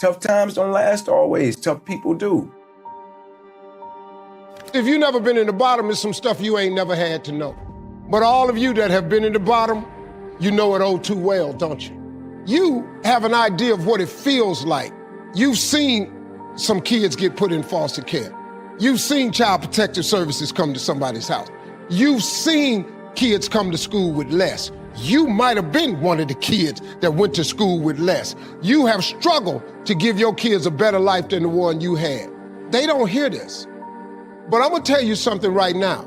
Tough times don't last always. Tough people do. If you've never been in the bottom, there's some stuff you ain't never had to know. But all of you that have been in the bottom, you know it oh too well, don't you? You have an idea of what it feels like. You've seen some kids get put in foster care. You've seen child protective services come to somebody's house. You've seen kids come to school with less. You might have been one of the kids that went to school with less. You have struggled to give your kids a better life than the one you had. They don't hear this. But I'm gonna tell you something right now.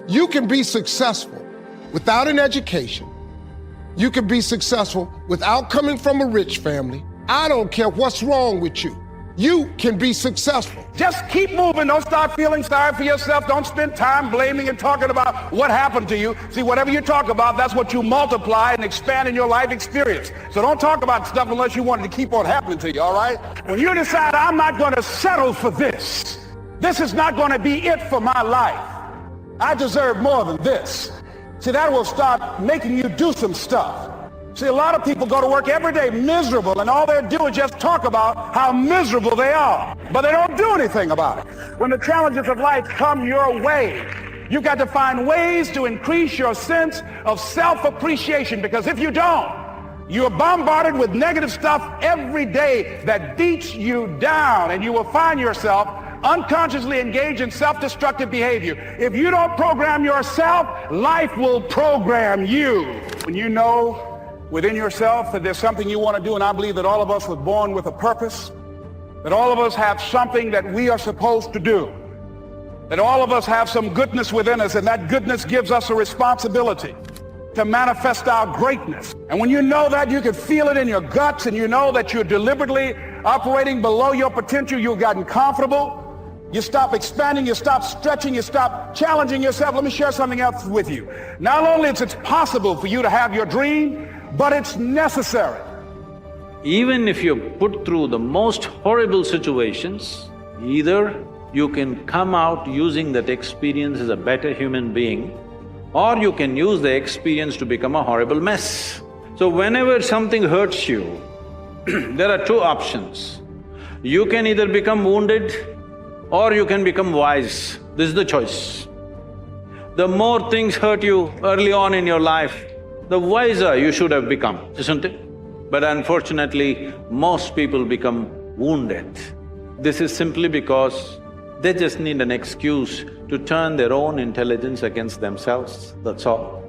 You can be successful without an education. You can be successful without coming from a rich family. I don't care what's wrong with you. You can be successful. Just keep moving. Don't start feeling sorry for yourself. Don't spend time blaming and talking about what happened to you. See, whatever you talk about, that's what you multiply and expand in your life experience. So don't talk about stuff unless you want it to keep on happening to you, all right? When you decide, I'm not going to settle for this. This is not going to be it for my life. I deserve more than this. See, that will start making you do some stuff. See, a lot of people go to work every day miserable, and all they do is just talk about how miserable they are, but they don't do anything about it. When the challenges of life come your way, you've got to find ways to increase your sense of self-appreciation, because if you don't, you're bombarded with negative stuff every day that beats you down, and you will find yourself unconsciously engaged in self-destructive behavior. If you don't program yourself, life will program you. When you know within yourself that there's something you want to do, and I believe that all of us were born with a purpose, that all of us have something that we are supposed to do, that all of us have some goodness within us, and that goodness gives us a responsibility to manifest our greatness. And when you know that, you can feel it in your guts, and you know that you're deliberately operating below your potential. You've gotten comfortable. You stop expanding, you stop stretching, you stop challenging yourself. Let me share something else with you. Not only is it possible for you to have your dream, but it's necessary. Even if you're put through the most horrible situations, either you can come out using that experience as a better human being, or you can use the experience to become a horrible mess. So whenever something hurts you, there are two options. You can either become wounded or you can become wise. This is the choice. The more things hurt you early on in your life, the wiser you should have become, isn't it? But unfortunately, most people become wounded. This is simply because they just need an excuse to turn their own intelligence against themselves, that's all.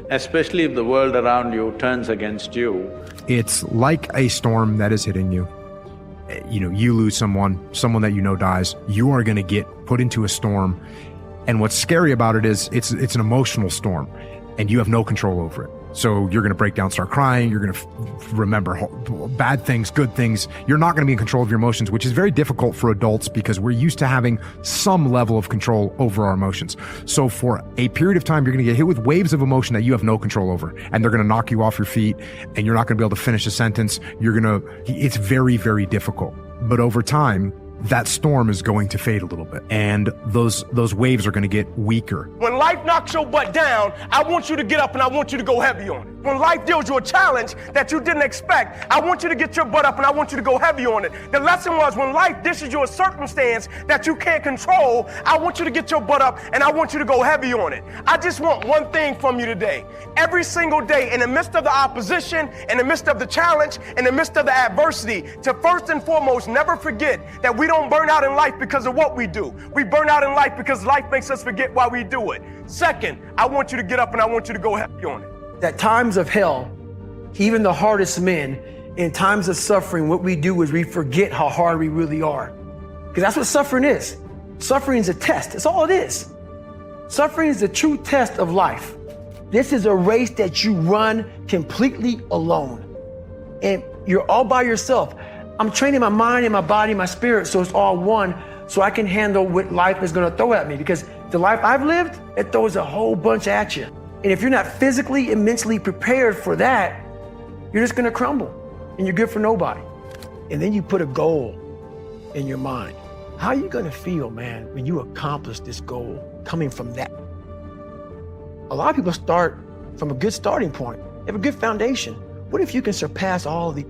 Especially if the world around you turns against you. It's like a storm that is hitting you. You know, you lose someone that you know dies, you are gonna get put into a storm. And what's scary about it is it's an emotional storm and you have no control over it. So you're gonna break down, start crying, you're gonna remember bad things, good things. You're not gonna be in control of your emotions, which is very difficult for adults because we're used to having some level of control over our emotions. So for a period of time, you're gonna get hit with waves of emotion that you have no control over, and they're gonna knock you off your feet, and you're not gonna be able to finish a sentence. It's very, very difficult. But over time, that storm is going to fade a little bit, and those waves are going to get weaker. When life knocks your butt down, I want you to get up and I want you to go heavy on it. When life deals you a challenge that you didn't expect, I want you to get your butt up and I want you to go heavy on it. The lesson was, when life dishes you a circumstance that you can't control, I want you to get your butt up and I want you to go heavy on it. I just want one thing from you today. Every single day, in the midst of the opposition, in the midst of the challenge, in the midst of the adversity, to first and foremost never forget that we don't burn out in life because of what we do. We burn out in life because life makes us forget why we do it. Second, I want you to get up and I want you to go heavy on it. That times of hell, even the hardest men, in times of suffering, what we do is we forget how hard we really are. Because that's what suffering is. Suffering is a test. That's all it is. Suffering is the true test of life. This is a race that you run completely alone. And you're all by yourself. I'm training my mind and my body, my spirit, so it's all one, so I can handle what life is gonna throw at me. Because the life I've lived, it throws a whole bunch at you. And if you're not physically and mentally prepared for that, you're just gonna crumble and you're good for nobody. And then you put a goal in your mind. How are you gonna feel, man, when you accomplish this goal coming from that? A lot of people start from a good starting point. They have a good foundation. What if you can surpass all of the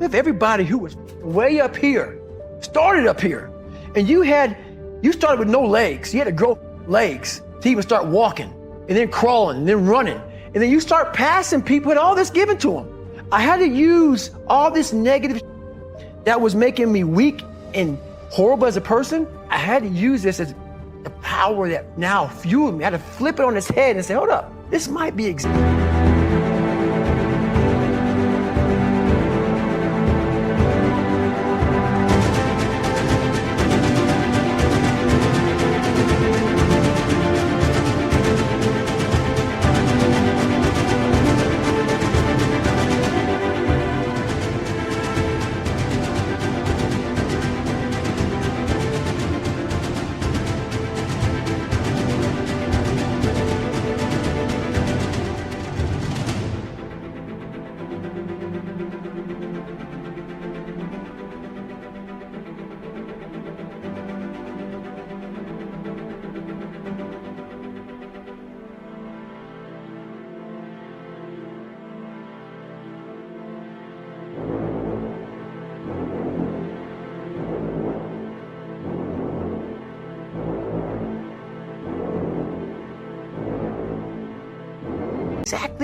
If everybody who was way up here started up here, and you started with no legs. You had to grow legs to even start walking, and then crawling, and then running. And then you start passing people with all this given to them. I had to use all this negative that was making me weak and horrible as a person. I had to use this as the power that now fueled me. I had to flip it on its head and say, hold up, this might be exactly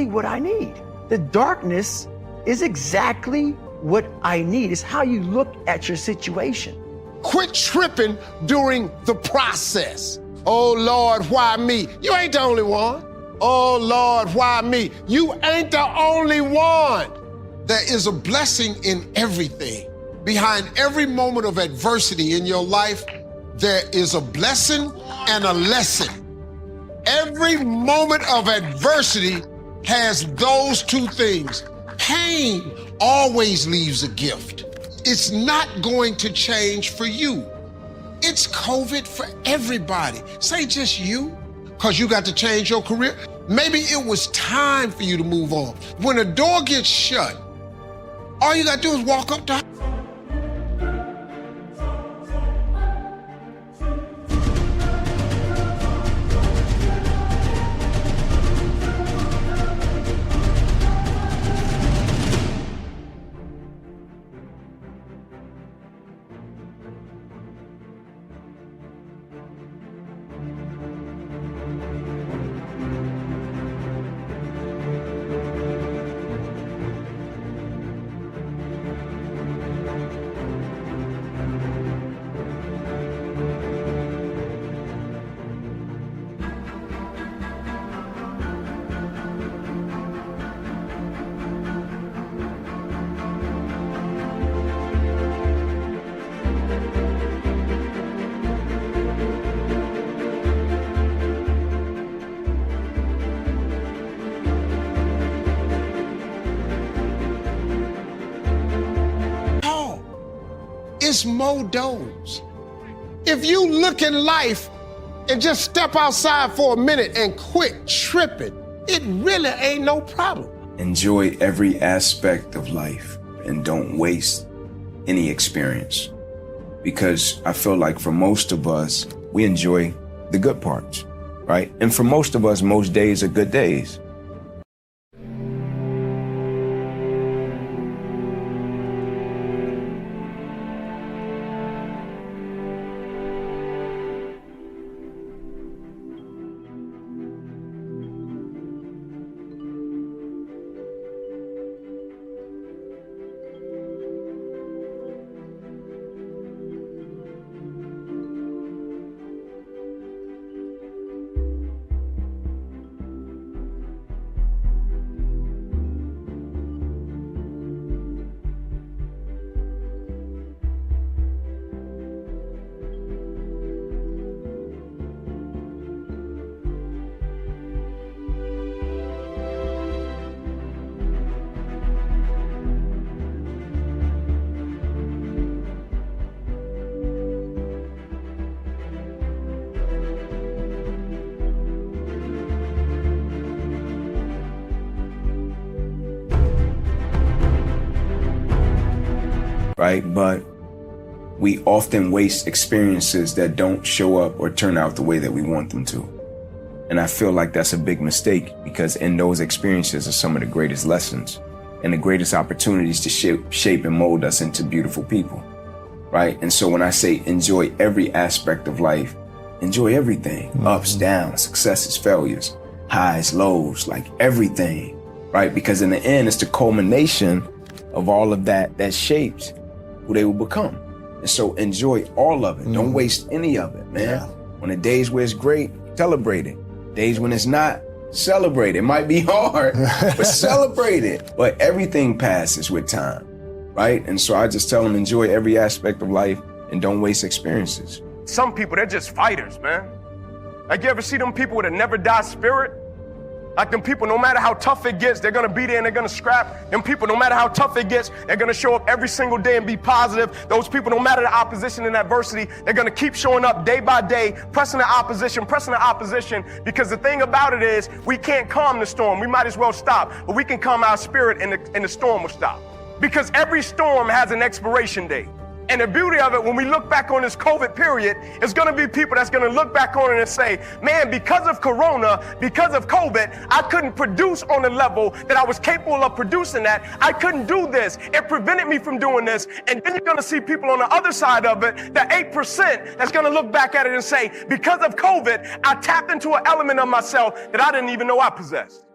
what I need. The darkness is exactly what I need. It's how you look at your situation. Quit tripping during the process. Oh Lord, why me? You ain't the only one. Oh Lord, why me? You ain't the only one. There is a blessing in everything. Behind every moment of adversity in your life, there is a blessing and a lesson. Every moment of adversity has those two things. Pain always leaves a gift. It's not going to change for you. It's COVID for everybody. Say just you, because you got to change your career. Maybe it was time for you to move on. When a door gets shut, all you got to do is walk up to her. It's more doors. If you look in life and just step outside for a minute and quit tripping, it really ain't no problem. Enjoy every aspect of life and don't waste any experience. Because I feel like for most of us, we enjoy the good parts, right? And for most of us, most days are good days. Right? But we often waste experiences that don't show up or turn out the way that we want them to. And I feel like that's a big mistake because in those experiences are some of the greatest lessons. and the greatest opportunities to shape and mold us into beautiful people, right? And so when I say enjoy every aspect of life, enjoy everything, ups, downs, successes, failures, highs, lows, like everything, right? Because in the end, it's the culmination of all of that shapes who they will become. And so enjoy all of it. Don't waste any of it, man. Yeah. When the days where it's great, celebrate it. Days when it's not, celebrate it. It might be hard, but celebrate it. But everything passes with time, right? And so I just tell them, enjoy every aspect of life and don't waste experiences. Some people, they're just fighters, man. Like, you ever see them people with a never die spirit? Like, them people, no matter how tough it gets, they're gonna be there and they're gonna scrap. Them people, no matter how tough it gets, they're gonna show up every single day and be positive. Those people, no matter the opposition and adversity, they're gonna keep showing up day by day, pressing the opposition, because the thing about it is, we can't calm the storm. We might as well stop, but we can calm our spirit and the storm will stop. Because every storm has an expiration date. And the beauty of it, when we look back on this COVID period, it's gonna be people that's gonna look back on it and say, man, because of Corona, because of COVID, I couldn't produce on the level that I was capable of producing at. I couldn't do this. It prevented me from doing this. And then you're gonna see people on the other side of it, the 8% that's gonna look back at it and say, because of COVID, I tapped into an element of myself that I didn't even know I possessed.